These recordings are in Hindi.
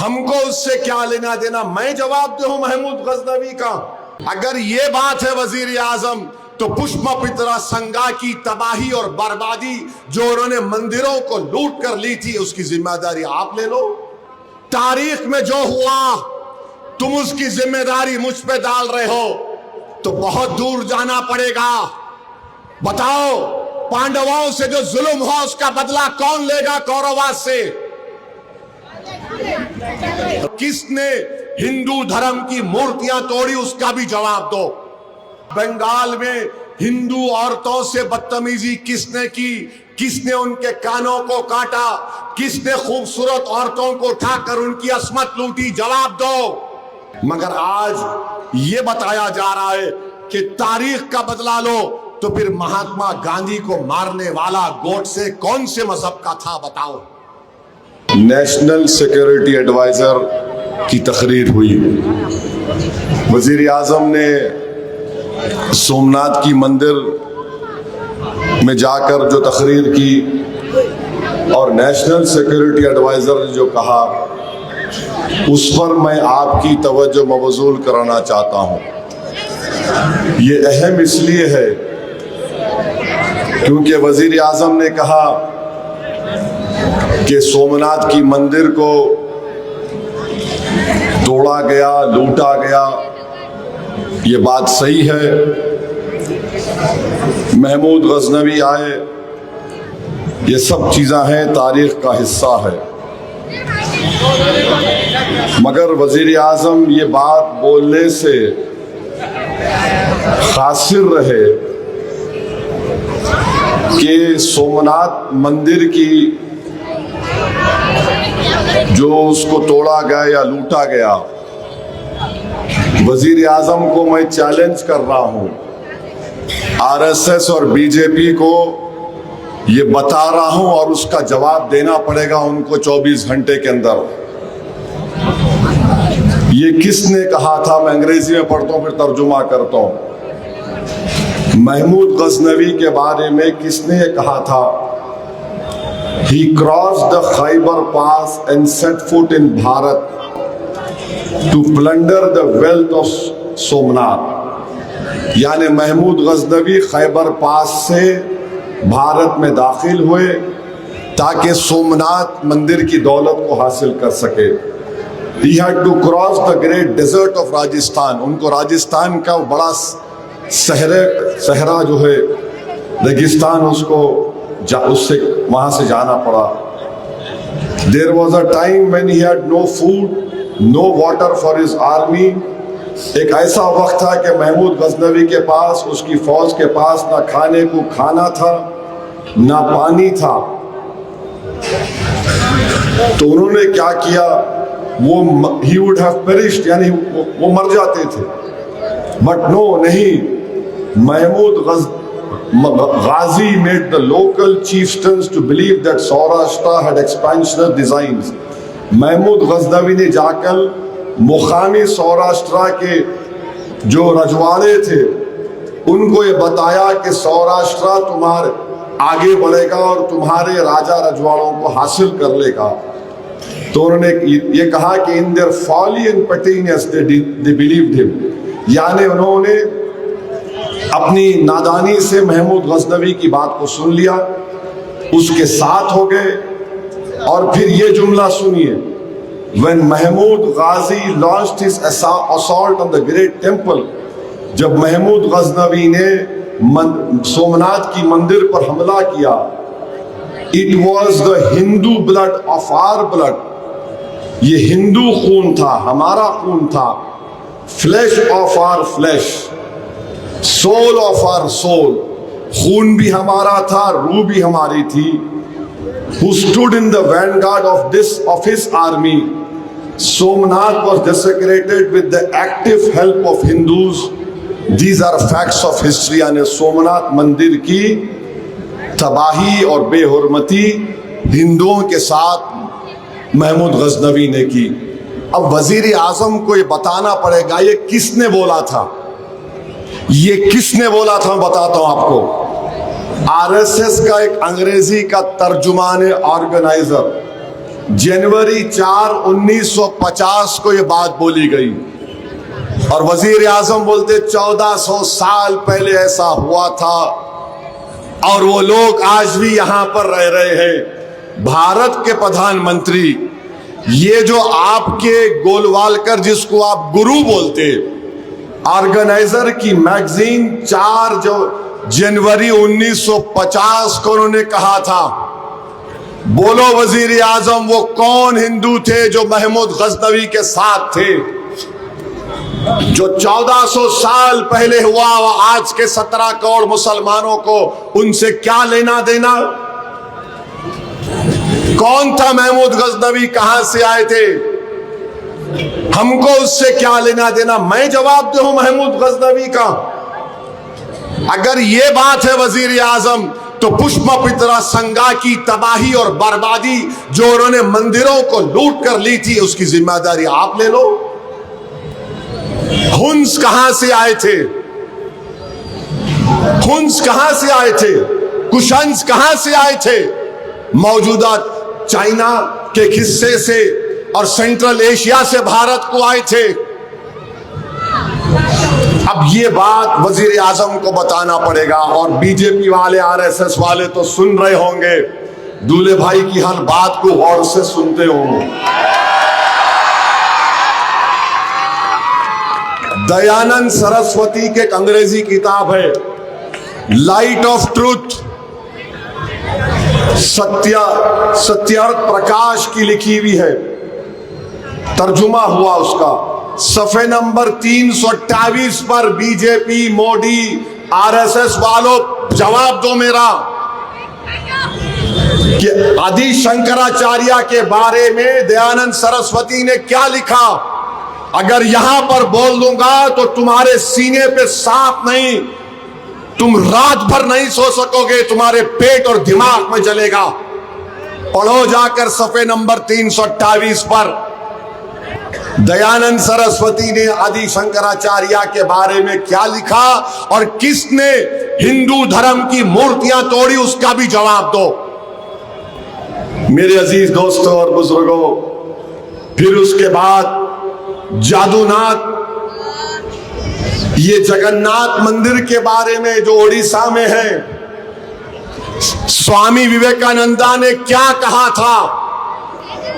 हमको उससे क्या लेना देना। मैं जवाब दूं महमूद गजनवी का? अगर ये बात है वजीर आजम, तो पुष्पमित्रा संघा की तबाही और बर्बादी जो उन्होंने मंदिरों को लूट कर ली थी, उसकी जिम्मेदारी आप ले लो। तारीख में जो हुआ तुम उसकी जिम्मेदारी मुझ पे डाल रहे हो, तो बहुत दूर जाना पड़ेगा। बताओ, पांडवों से जो जुल्म हुआ उसका बदला कौन लेगा कौरवास से? किसने हिंदू धर्म की मूर्तियां तोड़ी, उसका भी जवाब दो। बंगाल में हिंदू औरतों से बदतमीजी किसने की? किसने उनके कानों को काटा? किसने खूबसूरत औरतों को उठाकर उनकी अस्मत लूटी? जवाब दो। मगर आज ये बताया जा रहा है कि तारीख का बदला लो, तो फिर महात्मा गांधी को मारने वाला गोडसे कौन से मजहब का था? बताओ। नेशनल सिक्योरिटी एडवाइजर की तकरीर हुई। वजीर आजम ने सोमनाथ की मंदिर में जाकर जो तकरीर की और नेशनल सिक्योरिटी एडवाइजर ने जो कहा, उस पर मैं आपकी तवज्जो मबजूल कराना चाहता हूं। ये अहम इसलिए है क्योंकि वजीर आजम ने कहा कि सोमनाथ की मंदिर को तोड़ा गया, लूटा गया। ये बात सही है। महमूद गजनवी आए, ये सब चीज़ें हैं, तारीख का हिस्सा है। मगर वजीर आजम ये बात बोलने से कासिर रहे कि सोमनाथ मंदिर की जो उसको तोड़ा गया या लूटा गया, वजीर आजम को मैं चैलेंज कर रहा हूं, आरएसएस और बीजेपी को ये बता रहा हूं और उसका जवाब देना पड़ेगा उनको 24 घंटे के अंदर। ये किसने कहा था? मैं अंग्रेजी में पढ़ता हूं फिर तर्जुमा करता हूं। महमूद गजनवी के बारे में किसने ये कहा था? He crossed the Khyber Pass and set foot in Bharat to plunder the wealth of Somnath. यानी महमूद गजनवी खैबर पास से भारत में दाखिल हुए ताकि सोमनाथ मंदिर की दौलत को हासिल कर सके। He had to cross the great desert of Rajasthan. उनको राजस्थान का बड़ा सहरा जो है रेगिस्तान, उसको उससे वहां से जाना पड़ा। There was a time when he had no food, no water for his army। एक ऐसा वक्त था कि महमूद गजनवी के पास, उसकी फौज के पास ना खाने को खाना था, ना पानी था। तो उन्होंने क्या किया? वो he would have perished, यानी वो मर जाते थे। बट नो, नहीं, Mahmood Ghazi made the local chieftains to believe that Saurashtra had expansionist designs। Mahmood Ghaznavi ने जाकर मुकामी सौराष्ट्र के जो रजवाड़े थे उनको ये बताया कि सौराष्ट्र तुम्हारे आगे बढ़ेगा और तुम्हारे राजा रजवाड़ों को हासिल कर लेगा। तो उन्होंने ये कहा कि in their folly and pettiness they believed him। यानी उन्होंने अपनी नादानी से महमूद गजनवी की बात को सुन लिया, उसके साथ हो गए। और फिर ये जुमला सुनिए, When Mahmud Ghazi launched his assault on the great temple, जब महमूद गजनवी ने सोमनाथ की मंदिर पर हमला किया, it was the Hindu blood of our blood। ये हिंदू खून था, हमारा खून था। Flesh of our flesh, soul of our soul. खून भी हमारा था, रूह भी हमारी थी। Who stood in the vanguard of his army। Somnath was desecrated with the active help of Hindus। These are facts of history। यानी सोमनाथ मंदिर की तबाही और बेहुरमती हिंदुओं के साथ महमूद गजनवी ने की। अब वजीर आजम को ये बताना पड़ेगा ये किसने बोला था। ये किसने बोला था मैं बताता हूं आपको। आरएसएस का एक अंग्रेजी का तर्जुमान ऑर्गेनाइजर जनवरी 4, 1950 को यह बात बोली गई और वजीर आजम बोलते 1400 साल पहले ऐसा हुआ था और वो लोग आज भी यहां पर रह रहे हैं। भारत के प्रधानमंत्री, ये जो आपके गोलवालकर जिसको आप गुरु बोलते, ऑर्गेनाइजर की मैगजीन 4 जनवरी 1950 को उन्होंने कहा था, बोलो वजीर आजम वो कौन हिंदू थे जो महमूद गजनवी के साथ थे, जो 1400 साल पहले हुआ वह आज के 17 करोड़ मुसलमानों को उनसे क्या लेना देना? कौन था महमूद गजनवी, कहां से आए थे, हमको उससे क्या लेना देना? मैं जवाब दूं महमूद गजनवी का? अगर यह बात है वजीर आजम, तो पुष्पमित्रा संगा की तबाही और बर्बादी जो उन्होंने मंदिरों को लूट कर ली थी, उसकी जिम्मेदारी आप ले लो। हुन्स कहां से आए थे, हुन्स कहां से आए थे, कुशंस कहां से आए थे? मौजूदा चाइना के हिस्से से और सेंट्रल एशिया से भारत को आए थे। अब ये बात वजीर आजम को बताना पड़ेगा और बीजेपी वाले, आरएसएस वाले तो सुन रहे होंगे, दूल्हे भाई की हर बात को गौर से सुनते होंगे। दयानंद सरस्वती के एक अंग्रेजी किताब है light of truth, Satyarth Prakash की लिखी हुई है, तर्जुमा हुआ उसका। सफे नंबर 328 पर बीजेपी, मोदी, आरएसएस वालों जवाब दो मेरा कि आदि शंकराचार्य के बारे में दयानंद सरस्वती ने क्या लिखा। अगर यहां पर बोल दूंगा तो तुम्हारे सीने पे सांप नहीं, तुम रात भर नहीं सो सकोगे, तुम्हारे पेट और दिमाग में जलेगा। पढ़ो जाकर सफे नंबर 328 पर दयानंद सरस्वती ने आदि शंकराचार्य के बारे में क्या लिखा और किसने हिंदू धर्म की मूर्तियां तोड़ी, उसका भी जवाब दो मेरे अजीज दोस्तों और बुजुर्गों। फिर उसके बाद जादूनाथ, ये जगन्नाथ मंदिर के बारे में जो उड़ीसा में है, स्वामी विवेकानंदा ने क्या कहा था,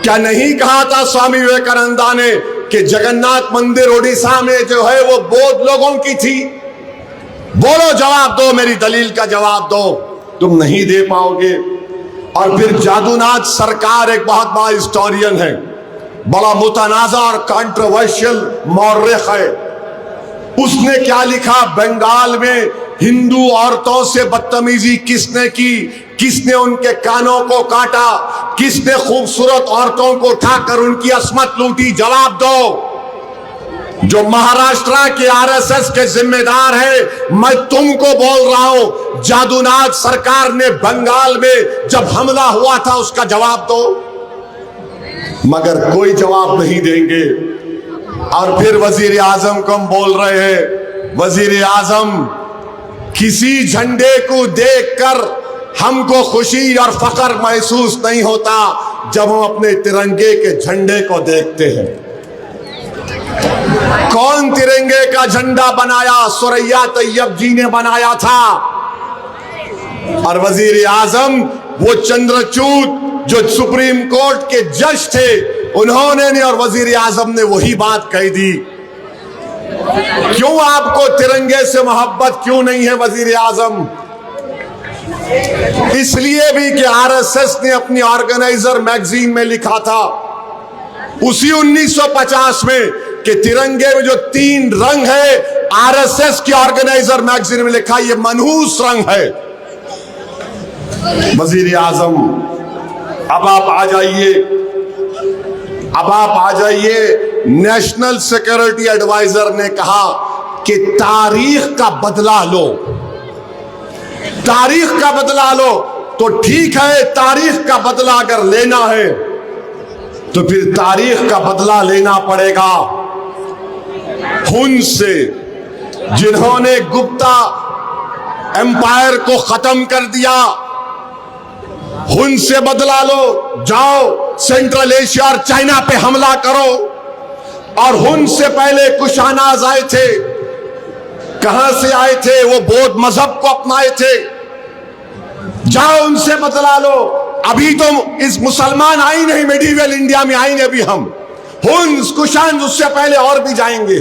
क्या नहीं कहा था स्वामी विवेकानंदा ने कि जगन्नाथ मंदिर उड़ीसा में जो है वो बौद्ध लोगों की थी? बोलो जवाब दो, मेरी दलील का जवाब दो। तुम नहीं दे पाओगे। और फिर जादूनाथ सरकार एक बहुत बड़ा हिस्टोरियन है, बड़ा मुतनाज़ा और कंट्रोवर्शियल मौर्रिख है। उसने क्या लिखा, बंगाल में हिंदू औरतों से बदतमीजी किसने की, किसने उनके कानों को काटा, किसने खूबसूरत औरतों को उठाकर उनकी अस्मत लूटी? जवाब दो। जो महाराष्ट्र के आरएसएस के जिम्मेदार है, मैं तुमको बोल रहा हूं, जादूनाथ सरकार ने बंगाल में जब हमला हुआ था उसका जवाब दो। मगर कोई जवाब नहीं देंगे। और फिर वजीर आजम को हम बोल रहे हैं, वजीर आजम किसी झंडे को देखकर हमको खुशी और फख्र महसूस नहीं होता जब हम अपने तिरंगे के झंडे को देखते हैं। कौन तिरंगे का झंडा बनाया? सुरैया तैयब जी ने बनाया था। और वजीर आजम वो चंद्रचूड जो सुप्रीम कोर्ट के जज थे, उन्होंने नहीं, और वजीर आजम ने वही बात कही दी। क्यों आपको तिरंगे से मोहब्बत क्यों नहीं है वजीर आजम? इसलिए भी कि आरएसएस ने अपनी ऑर्गेनाइजर मैगजीन में लिखा था उसी 1950 में कि तिरंगे में जो 3 रंग है, आरएसएस की ऑर्गेनाइजर मैगजीन में लिखा ये मनहूस रंग है। वजीर आजम अब आप आ जाइए, नेशनल सिक्योरिटी एडवाइजर ने कहा कि तारीख का बदला लो, तारीख का बदला लो। तो ठीक है, तारीख का बदला अगर लेना है तो फिर तारीख का बदला लेना पड़ेगा हुन से, जिन्होंने गुप्ता एम्पायर को खत्म कर दिया। हुन से बदला लो, जाओ सेंट्रल एशिया और चाइना पे हमला करो। और हुन से पहले कुशानाज आए थे, कहां से आए थे? वो बौद्ध मजहब को अपनाए थे। जाओ उनसे बदला लो। अभी तो इस मुसलमान आई नहीं, मेडिवल इंडिया में आएंगे अभी हम। हुन कुशान उससे पहले और भी जाएंगे।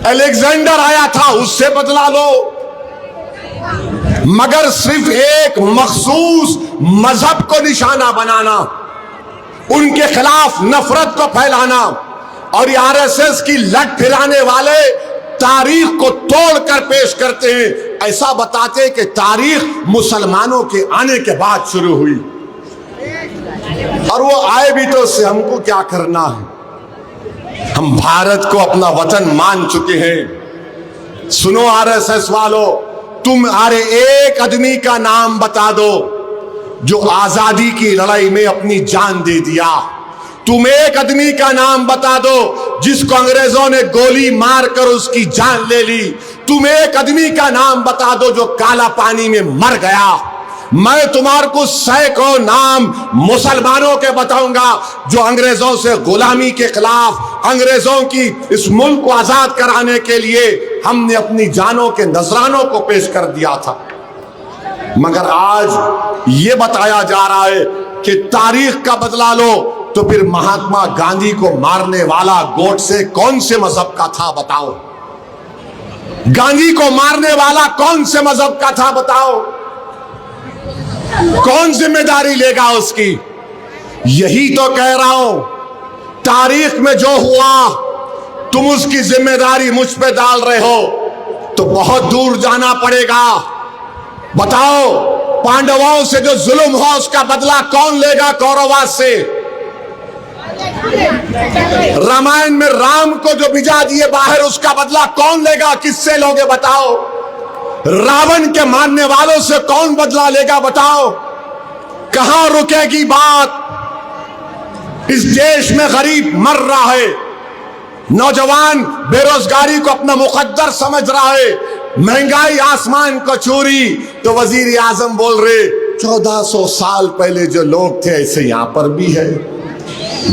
अलेक्जेंडर आया था, उससे बदला लो। मगर सिर्फ एक मखसूस मजहब को निशाना बनाना, उनके खिलाफ नफरत को फैलाना, और ये आरएसएस की लट फिराने वाले तारीख को तोड़कर पेश करते हैं। ऐसा बताते हैं कि तारीख मुसलमानों के आने के बाद शुरू हुई, और वो आए भी तो उससे हमको क्या करना है? हम भारत को अपना वतन मान चुके हैं। सुनो आरएसएस वालों, तुम अरे एक आदमी का नाम बता दो जो आजादी की लड़ाई में अपनी जान दे दिया। तुम एक आदमी का नाम बता दो जिसको अंग्रेजों ने गोली मारकर उसकी जान ले ली। तुम एक आदमी का नाम बता दो जो काला पानी में मर गया। मैं तुम्हारे को सैकड़ों नाम मुसलमानों के बताऊंगा जो अंग्रेजों से गुलामी के खिलाफ, अंग्रेजों की इस मुल्क को आजाद कराने के लिए हमने अपनी जानों के नजरानों को पेश कर दिया था। मगर आज ये बताया जा रहा है कि तारीख का बदला लो, तो फिर महात्मा गांधी को मारने वाला गोडसे कौन से मजहब का था बताओ? गांधी को मारने वाला कौन से मजहब का था बताओ? कौन जिम्मेदारी लेगा उसकी? यही तो कह रहा हूं, तारीख में जो हुआ तुम उसकी जिम्मेदारी मुझ पे डाल रहे हो, तो बहुत दूर जाना पड़ेगा। बताओ, पांडवों से जो जुल्म हुआ उसका बदला कौन लेगा कौरवास से? रामायण में राम को जो भिजा दिए बाहर, उसका बदला कौन लेगा? किससे लोगे बताओ? रावण के मारने वालों से कौन बदला लेगा बताओ? कहां रुकेगी बात? इस देश में गरीब मर रहा है, नौजवान बेरोजगारी को अपना मुकद्दर समझ रहा है, महंगाई आसमान को छूरी, तो वजीर आजम बोल रहे 1400 साल पहले जो लोग थे ऐसे यहां पर भी है।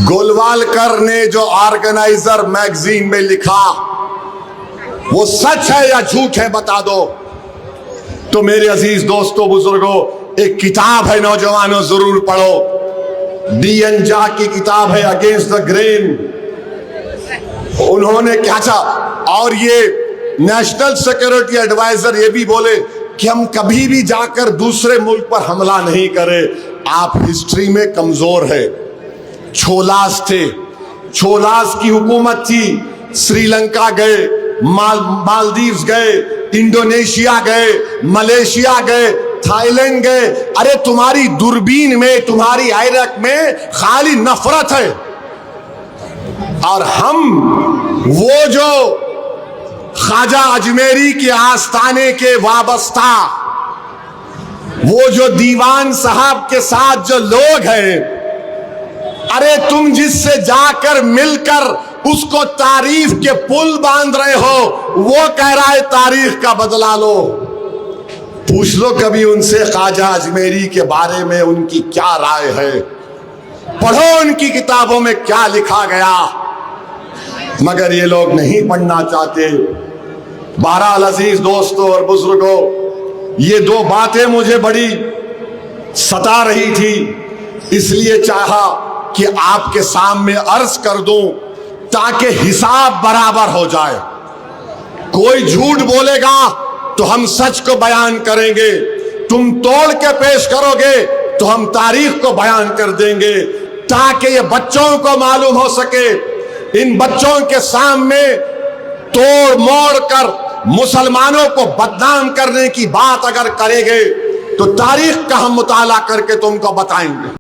गोलवालकर ने जो ऑर्गेनाइजर मैगजीन में लिखा वो सच है या झूठ है बता दो। तो मेरे अजीज दोस्तों बुजुर्गों, एक किताब है नौजवानों, जरूर पढ़ो। डी.एन. झा की किताब है अगेंस्ट द ग्रेन। उन्होंने क्या चाहा, और ये नेशनल सिक्योरिटी एडवाइजर ये भी बोले कि हम कभी भी जाकर दूसरे मुल्क पर हमला नहीं करें। आप हिस्ट्री में कमजोर है। छोलास थे, छोलास की हुकूमत थी, श्रीलंका गए, मालदीव्स गए, इंडोनेशिया गए, मलेशिया गए, थाईलैंड गए। अरे तुम्हारी दूरबीन में, तुम्हारी आयरक में खाली नफरत है। और हम वो जो ख्वाजा अजमेरी के आस्थाने के वाबस्ता, वो जो दीवान साहब के साथ जो लोग हैं, अरे तुम जिससे जाकर मिलकर उसको तारीफ के पुल बांध रहे हो, वो कह रहा है तारीख का बदला लो। पूछ लो कभी उनसे ख्वाजा अजमेरी के बारे में उनकी क्या राय है, पढ़ो उनकी किताबों में क्या लिखा गया। मगर ये लोग नहीं पढ़ना चाहते। बहरहाल अजीज दोस्तों और बुजुर्गों, ये दो बातें मुझे बड़ी सता रही थी, इसलिए चाहा कि आपके सामने अर्ज कर दूं ताकि हिसाब बराबर हो जाए। कोई झूठ बोलेगा तो हम सच को बयान करेंगे, तुम तोड़ के पेश करोगे तो हम तारीख को बयान कर देंगे, ताकि ये बच्चों को मालूम हो सके। इन बच्चों के सामने तोड़ मोड़ कर मुसलमानों को बदनाम करने की बात अगर करेंगे तो तारीख का हम मुताला करके तुमको बताएंगे।